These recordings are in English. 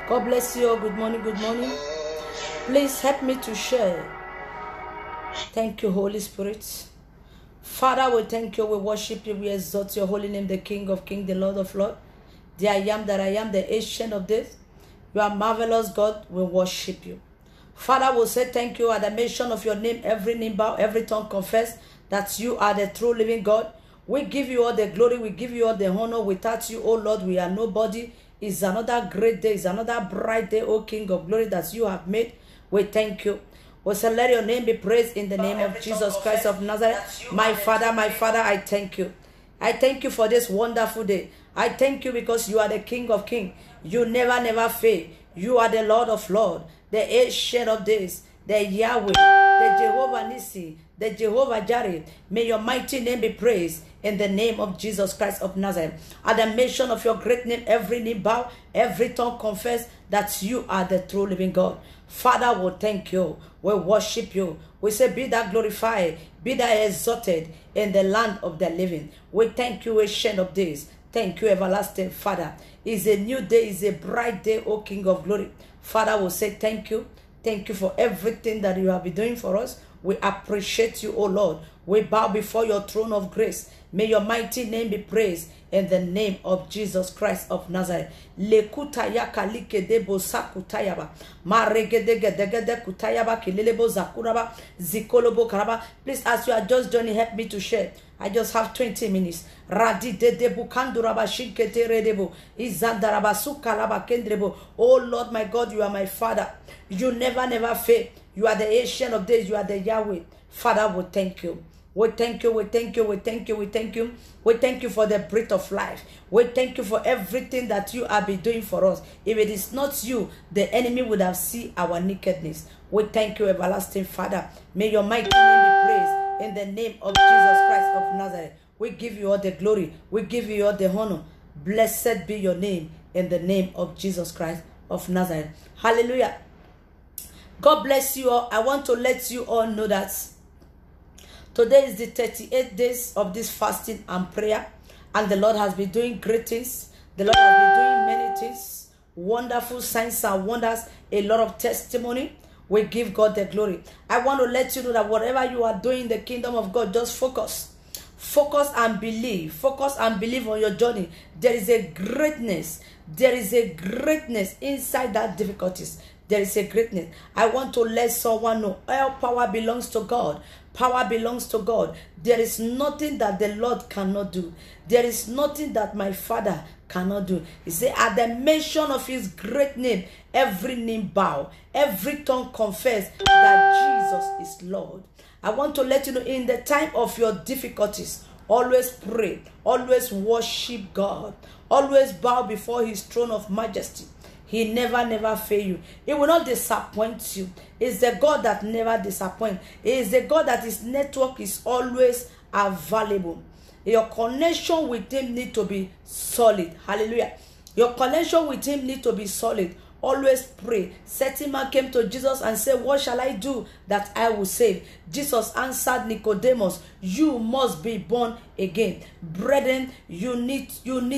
God bless you all. Good morning, good morning. Please help me to share. Thank you, Holy Spirit. Father, we thank you, we worship you, we exalt your holy name, the King of kings, the Lord of lords, the I am that I am, the Ancient of days. You are marvelous, God, we worship you. Father, we say thank you at the mention of your name, every name bow, every tongue confess that you are the true living God. We give you all the glory, we give you all the honor. Without you, oh Lord, we are nobody. It's another great day, it's another bright day, O King of glory, that you have made. We thank you. We say, let your name be praised in the name of Jesus Christ of Nazareth. My Father, I thank you. I thank you for this wonderful day. I thank you because you are the King of kings. You never fail. You are the Lord of lords, the Ancient of days, the Yahweh, the Jehovah Nissi, the Jehovah Jireh. May your mighty name be praised in the name of Jesus Christ of Nazareth. At the mention of your great name, every knee bow, every tongue confess that you are the true living God. Father, we thank you. We worship you. We say, be thou glorified, be thou exalted in the land of the living. We thank you, Ancient of days. Thank you, everlasting Father. It's a new day, it's a bright day, O King of glory. Father, we say thank you. Thank you for everything that you have been doing for us. We appreciate you, O Lord. We bow before your throne of grace. May your mighty name be praised in the name of Jesus Christ of Nazareth. Lekutaya kalike debo sakutayaba. Maregedegedegede kutayaba kilelebo zakuraba zikolobo karaba. Please, as you are just joining, help me to share. I just have 20 minutes. Radi de debu kanduraba shinkete redebo. Izandaraba sukalaba kendrebo. Oh Lord, my God, you are my Father. You never fail. You are the Ancient of days. You are the Yahweh. Father, we thank you. We thank you, we thank you, we thank you, we thank you. We thank you for the breath of life. We thank you for everything that you have been doing for us. If it is not you, the enemy would have seen our nakedness. We thank you, everlasting Father. May your mighty name be praised in the name of Jesus Christ of Nazareth. We give you all the glory. We give you all the honor. Blessed be your name in the name of Jesus Christ of Nazareth. Hallelujah. God bless you all. I want to let you all know that today is the 38th days of this fasting and prayer, and the Lord has been doing great things. The Lord has been doing many things, wonderful signs and wonders, a lot of testimony. We give God the glory. I want to let you know that whatever you are doing in the kingdom of God, just focus. Focus and believe. Focus and believe on your journey. There is a greatness. There is a greatness inside that difficulties. There is a greatness. I want to let someone know all power belongs to God. Power belongs to God. There is nothing that the Lord cannot do. There is nothing that my Father cannot do. He said, at the mention of his great name, every knee bow, every tongue confess that Jesus is Lord. I want to let you know, in the time of your difficulties, always pray, always worship God, always bow before his throne of majesty. He never fail you. He will not disappoint you. He's the God that never disappoints. He is the God that his network is always available. Your connection with him need to be solid. Hallelujah. Your connection with him need to be solid. Always pray. Certain man came to Jesus and said, what shall I do that I will save? Jesus answered Nicodemus, you must be born again. Brethren, you need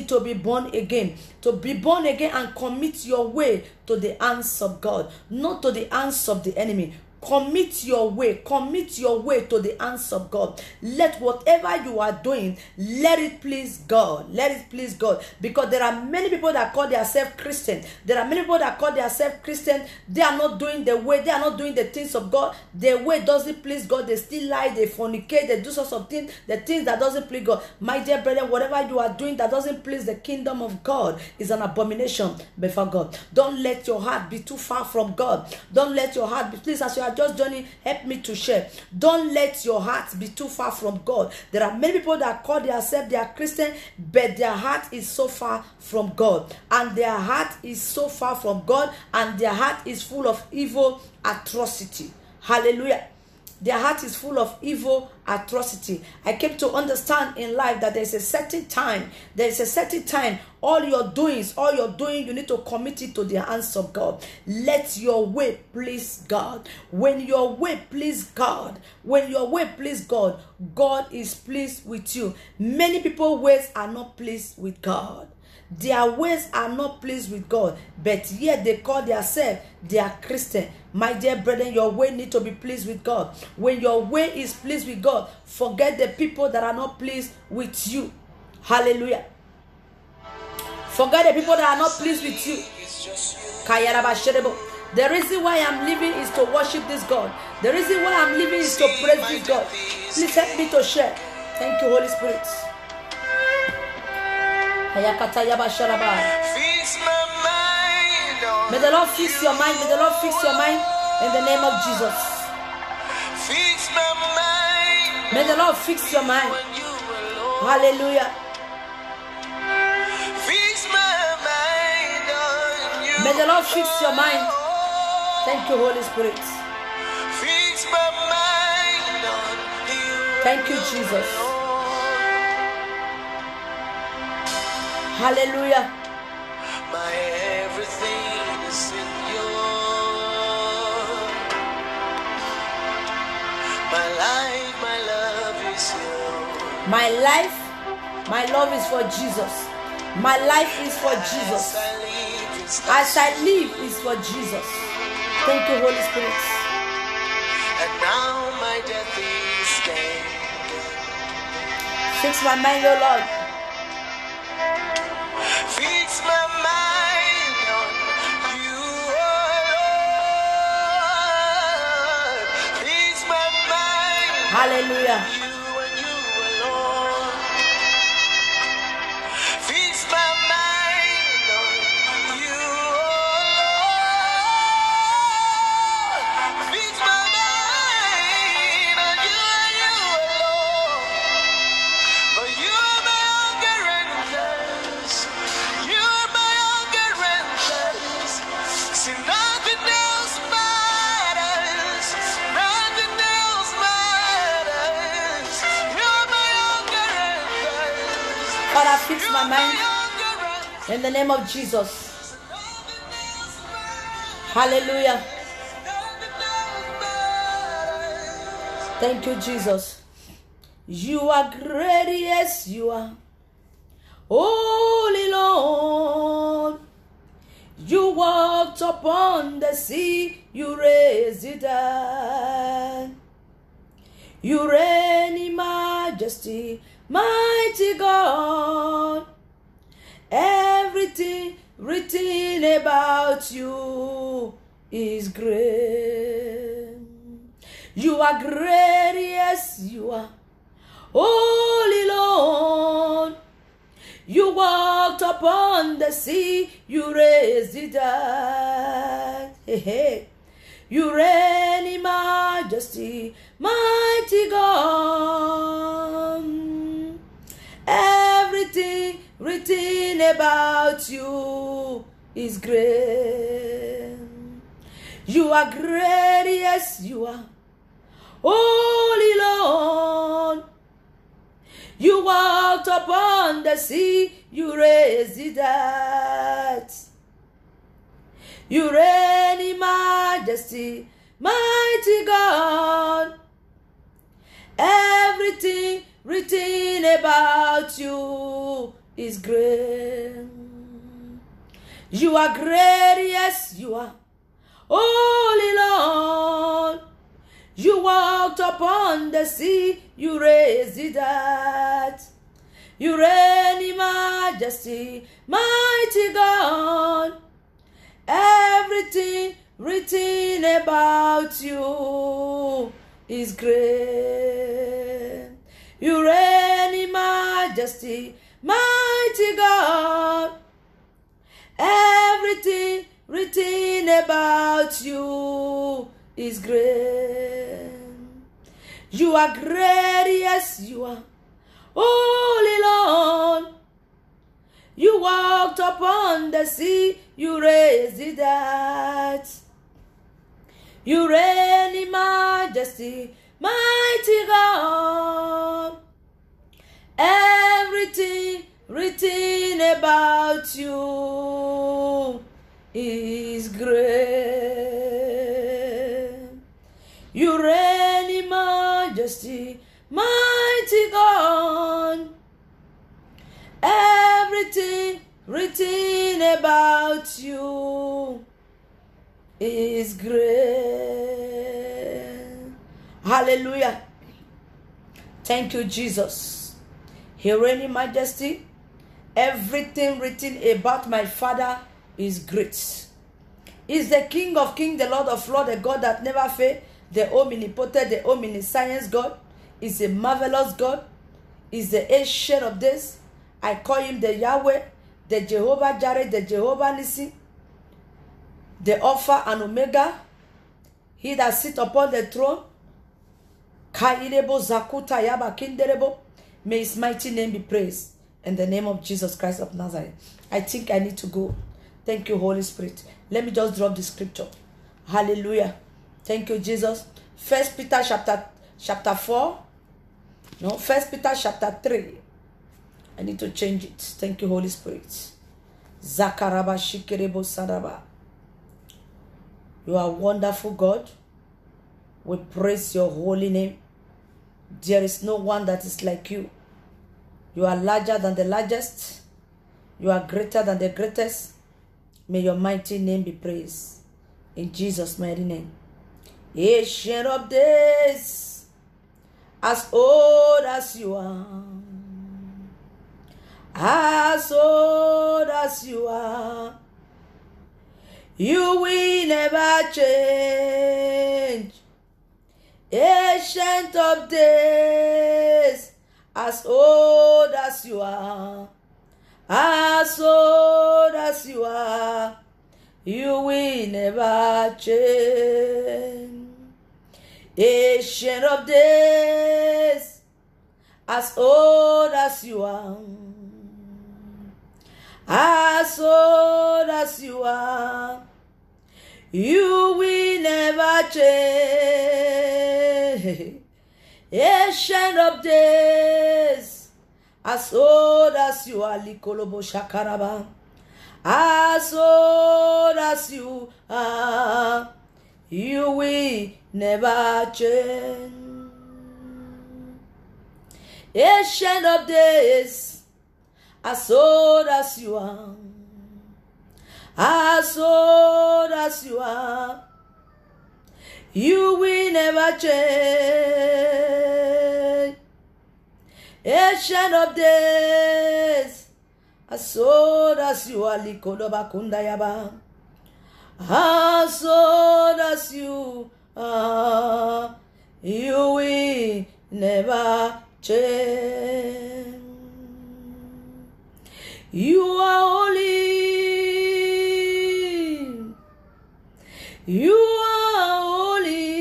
to be born again. To be born again and commit your way to the hands of God, not to the hands of the enemy. Commit your way to the hands of God. Let whatever you are doing, let it please God. Let it please God. Because there are many people that call themselves Christian. There are many people that call themselves Christian. They are not doing the way. They are not doing the things of God. Their way doesn't please God. They still lie. They fornicate. They do sorts of things. The things that doesn't please God. My dear brethren, whatever you are doing that doesn't please the kingdom of God is an abomination before God. Don't let your heart be too far from God. Don't let your heart be, please, as you are are just joining, help me to share. Don't let your heart be too far from God. There are many people that call themselves they are Christian, but their heart is so far from God. And their heart is so far from God, and their heart is full of evil atrocity. Hallelujah. Their heart is full of evil atrocity. I came to understand in life that there's a certain time. There's a certain time. All you're doing, you need to commit it to the hands of God. Let your way please God. When your way please God, God is pleased with you. Many people's ways are not pleased with God. Their ways are not pleased with God, but yet they call themselves they are Christian. My dear brethren, your way need to be pleased with God. When your way is pleased with God, forget the people that are not pleased with you. Hallelujah. Forget the people that are not pleased with you. The reason why I'm living is to worship this God. The reason why I'm living is to praise this God. Please help me to share. Thank you, Holy Spirit. May the Lord fix your mind. May the Lord fix your mind in the name of Jesus. May the Lord fix your mind. Hallelujah. May the Lord fix your mind. Thank you, Holy Spirit. Thank you, Jesus. Hallelujah. My everything is in you. My life, my love is you. My life, my love is for Jesus. My life is for Jesus. As I live is for Jesus. Thank you, Holy Spirit. And now my death is gain. Fix my mind, O Lord. Fix my mind on you, Lord. Fix my mind. Hallelujah. You and you alone. Fix my mind on you, Lord. Fix my mind on you and you alone. For you are my hunger and thirst. You are my hunger and thirst. See, nothing else matters. Nothing else matters. You are my hunger and thirst. Father, fix You my are my mind hunger and thirst. in the name of Jesus. Nothing else matters. Hallelujah. Nothing else matters. Thank you, Jesus. You are great, yes, you are. Holy Lord, you walked upon the sea, you raised it up. You reign in majesty, mighty God. Everything written about you is great. You are great, yes, you are. Holy Lord, you walked upon the sea, you raised it up. Hey, hey. You reign in majesty, mighty God. Everything written about you is great. You are great, yes, you are. Holy Lord, you walked upon the sea, you raised it up. You reign in majesty, mighty God. Everything written about you is great. You are great, yes, you are. Holy Lord, you walked upon the sea, you raised it up. You reign in majesty, mighty God. Everything written about you is great. You reign in majesty, mighty God. Everything written about you is great. You are great, yes, you are. Holy Lord, you walked upon the sea, you raised the dead. You reign in majesty, mighty God. Everything written about you is great. You reign in majesty, mighty God. Everything written about you is great. Hallelujah. Thank you, Jesus. He reigns in majesty. Everything written about my Father is great. He's the King of kings, the Lord of lords, the God that never fails, the omnipotent, the omniscience God. He's a marvelous God. He's the ancient of days. I call him the Yahweh, the Jehovah Jireh, the Jehovah Nissi, the Alpha and Omega. He that sits upon the throne. May his mighty name be praised. In the name of Jesus Christ of Nazareth. I think I need to go. Thank you, Holy Spirit. Let me just drop the scripture. Hallelujah. Thank you, Jesus. 1 Peter chapter 4. No, 1 Peter chapter 3. I need to change it. Thank you, Holy Spirit. Zakaraba shikerebo saraba. You are wonderful, God. We praise your holy name. There is no one that is like you. You are larger than the largest. You are greater than the greatest. May your mighty name be praised. In Jesus' mighty name. Ancient of days, as old as you are, as old as you are, you will never change. Ancient of days, as old as you are, as old as you are, you will never change. Ancient of days, as old as you are, as old as you are, you will never change. Ancient of days, as old as you are, Likolobo Shakaraba, as old as you are, you will never change. Ancient of days, as old as you are, as old as you are, you will never change. Ancient of days, as old as you are, Likodoba Kundayaba, as old as you are, you will never change. You are holy. You are holy.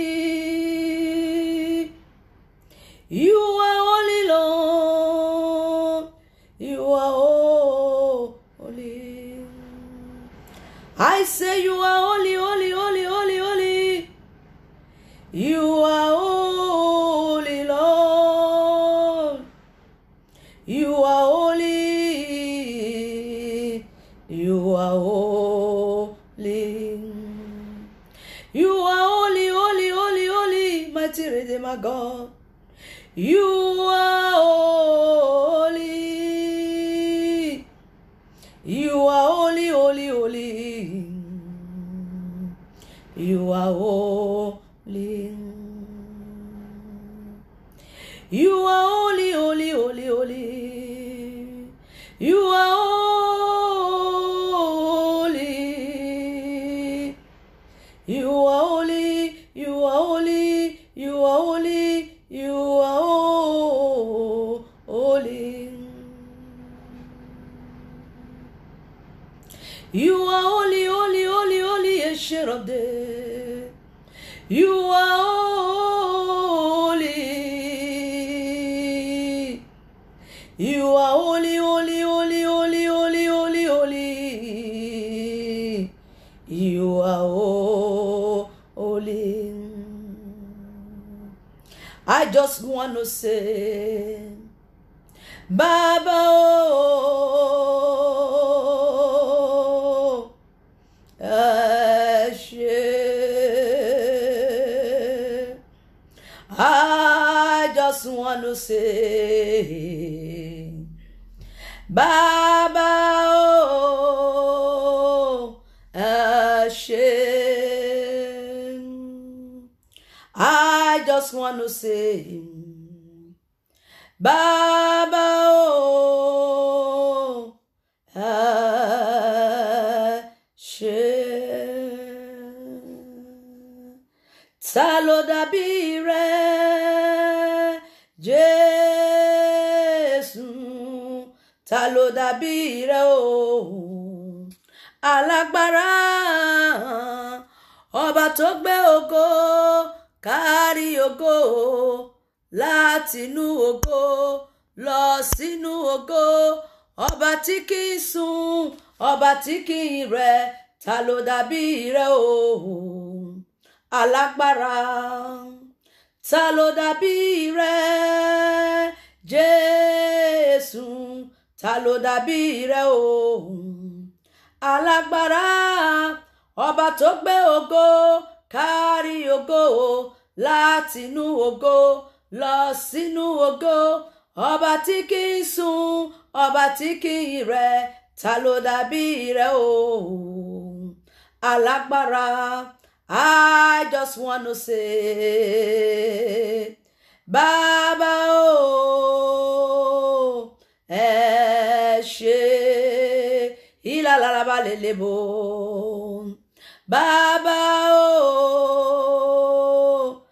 You are holy, Lord. You are holy. I say you are holy, holy, holy, holy, holy. You are holy, Lord. You are holy. You are holy. You are holy, holy, holy, holy, mighty Redeemer God. You are holy. You are holy, holy, holy. You are holy. You are holy, holy, holy, holy. You are holy. You are holy. You are holy. You are holy. You are holy. You are holy, holy, holy, holy, ancient of days. You are holy. You are holy, holy, holy, holy, holy, holy, holy. You are holy. I just want to say, Baba, oh, I just want to say, Baba, oh, I just want to say, Baba, oh, ta ló dàbí rẹ, Jésù, ta ló dàbí rẹ o, alágbára, ọba tó gbé ògo kárí ògo, látinú ògo lọ sínú ògo, ọba tí kì í sùn, ọba tí kì í rẹ̀, ta ló dàbí rẹ o, alágbára, ta ló dàbí rẹ, Jésù, ta ló dàbí rẹ o, alágbára, ọba tó gbé ògo kárí ògo, látinú ògo lọ sínú ògo, ọba tí kì í sùn, ọba tí kì í rẹ̀, ta ló dàbí rẹ o, alágbára. I just want to say, Baba, oh, ilalalaba lelebo, Baba, oh,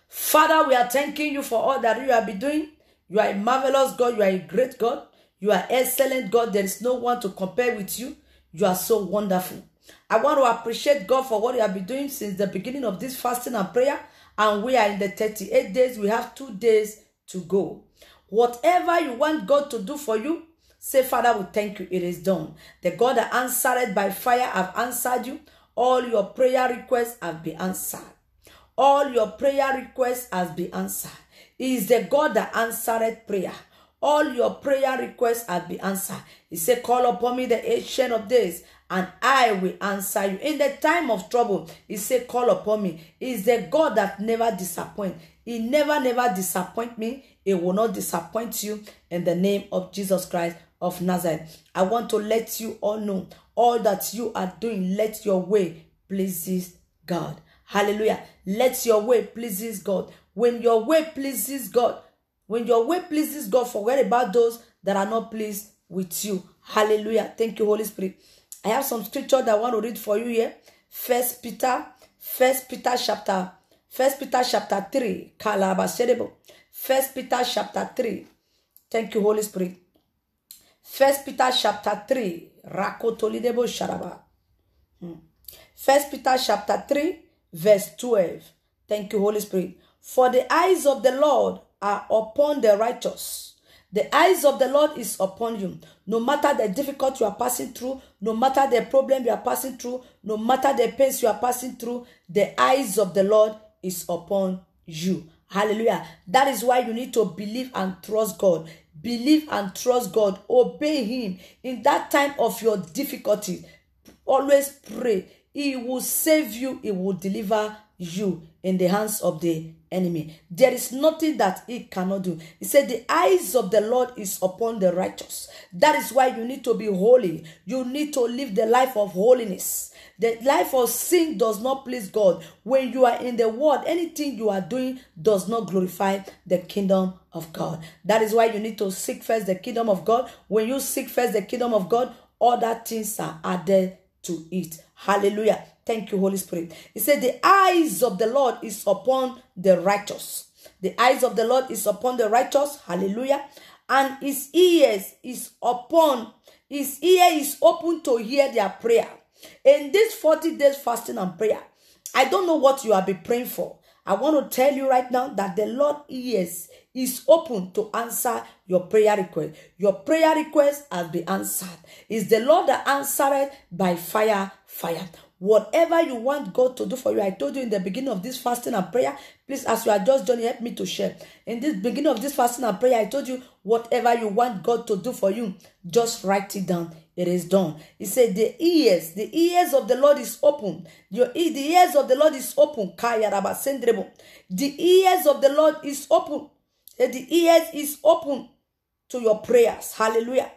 Father, we are thanking you for all that you have been doing. You are a marvelous God. You are a great God. You are excellent, God. There is no one to compare with you. You are so wonderful. I want to appreciate God for what you have been doing since the beginning of this fasting and prayer. And we are in the 38 days. We have 2 days to go. Whatever you want God to do for you, say, Father, we thank you. It is done. The God that answered by fire have answered you. All your prayer requests have been answered. All your prayer requests have been answered. He is the God that answered prayer. All your prayer requests have been answered. He said, call upon me the Ancient of Days, and I will answer you. In the time of trouble, he said, call upon me. He is the God that never disappoints. He never disappoint me. He will not disappoint you, in the name of Jesus Christ of Nazareth. I want to let you all know, all that you are doing, let your way pleases God. Hallelujah. Let your way pleases God. When your way pleases God, forget about those that are not pleased with you. Hallelujah. Thank you, Holy Spirit. I have some scripture that I want to read for you here. First Peter chapter 3. First Peter chapter 3. Thank you, Holy Spirit. First Peter chapter 3. Rakotolidebo Sharaba. First Peter chapter 3, verse 12. Thank you, Holy Spirit. For the eyes of the Lord are upon the righteous. The eyes of the Lord is upon you. No matter the difficulty you are passing through, no matter the problem you are passing through, no matter the pains you are passing through, the eyes of the Lord is upon you. Hallelujah. That is why you need to believe and trust God. Believe and trust God. Obey Him. In that time of your difficulty, always pray. He will save you. He will deliver you in the hands of the enemy. There is nothing that he cannot do. He said the eyes of the Lord is upon the righteous. That is why you need to be holy. You need to live the life of holiness. The life of sin does not please God. When you are in the world, anything you are doing does not glorify the kingdom of God. That is why you need to seek first the kingdom of God. When you seek first the kingdom of God, other things are added to it. Hallelujah. Thank you, Holy Spirit. He said the eyes of the Lord is upon the righteous. The eyes of the Lord is upon the righteous. Hallelujah. And his ears is upon his ear is open to hear their prayer. In this 40 days fasting and prayer, I don't know what you have been praying for. I want to tell you right now that the Lord ears is open to answer your prayer request. Your prayer request has been answered. It's the Lord that answered by fire. Whatever you want God to do for you, I told you in the beginning of this fasting and prayer, please, as you are just joining, help me to share. In this beginning of this fasting and prayer, I told you whatever you want God to do for you, just write it down. It is done. He said the ears of the Lord is open. The ears of the Lord is open. The ears of the Lord is open. The ears is open to your prayers. Hallelujah.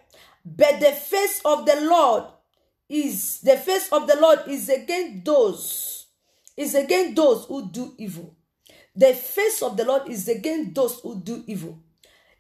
But the face of the Lord is against those who do evil. The face of the Lord is against those who do evil.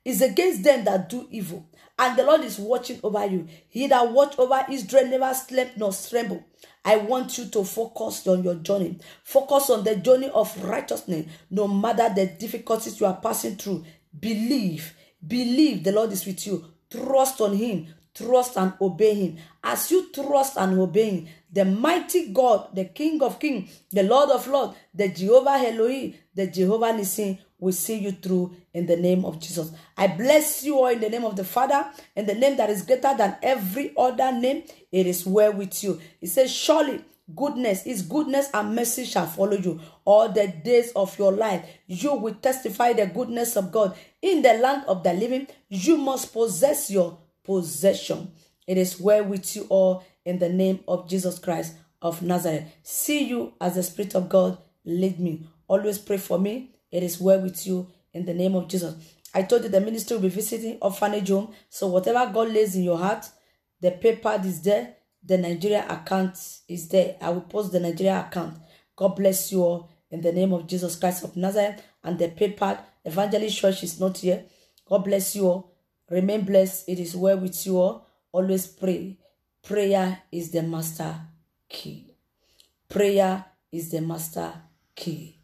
Is against them that do evil. And the Lord is watching over you. He that watched over Israel never slept nor trembled. I want you to focus on your journey. Focus on the journey of righteousness. No matter the difficulties you are passing through. Believe the Lord is with you. Trust on him. Trust and obey him. As you trust and obey him, the mighty God, the King of Kings, the Lord of Lords, the Jehovah Elohim, the Jehovah Nissi will see you through in the name of Jesus. I bless you all in the name of the Father, in the name that is greater than every other name. It is well with you. It says, surely his goodness and mercy shall follow you all the days of your life. You will testify the goodness of God in the land of the living. You must possess your possession. It is well with you all in the name of Jesus Christ of Nazareth. See you as the Spirit of God lead me. Always pray for me. It is well with you in the name of Jesus. I told you the ministry will be visiting orphanage home. So whatever God lays in your heart, the PayPal is there. The Nigeria account is there. I will post the Nigeria account. God bless you all in the name of Jesus Christ of Nazareth. And the PayPal Evangelist Church is not here. God bless you all. Remain blessed. It is well with you all. Always pray. Prayer is the master key. Prayer is the master key.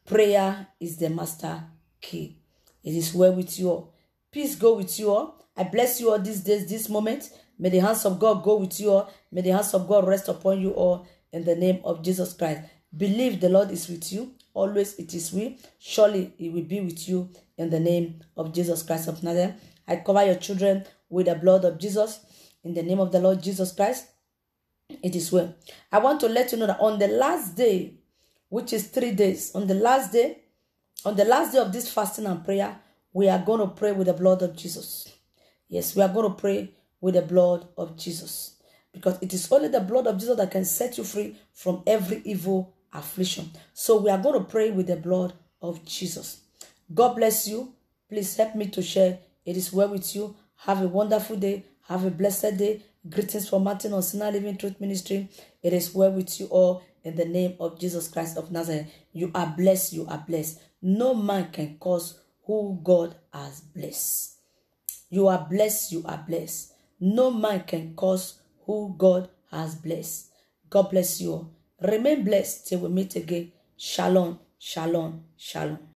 Prayer is the master key. It is well with you all. Peace go with you all. I bless you all these days, this moment. May the hands of God go with you all. May the hands of God rest upon you all in the name of Jesus Christ. Believe the Lord is with you. Always it is we. Surely it will be with you in the name of Jesus Christ of Nazareth. I cover your children with the blood of Jesus. In the name of the Lord Jesus Christ, it is well. I want to let you know that on the last day, which is 3 days, on the last day of this fasting and prayer, we are going to pray with the blood of Jesus. Yes, we are going to pray with the blood of Jesus. Because it is only the blood of Jesus that can set you free from every evil affliction. So we are going to pray with the blood of Jesus. God bless you. Please help me to share. It is well with you. Have a wonderful day. Have a blessed day. Greetings from Martin on Sinai Living Truth Ministry. It is well with you all in the name of Jesus Christ of Nazareth. You are blessed. You are blessed. No man can curse who God has blessed. You are blessed. You are blessed. No man can curse who God has blessed. God bless you all. Remain blessed till we meet again. Shalom, shalom, shalom.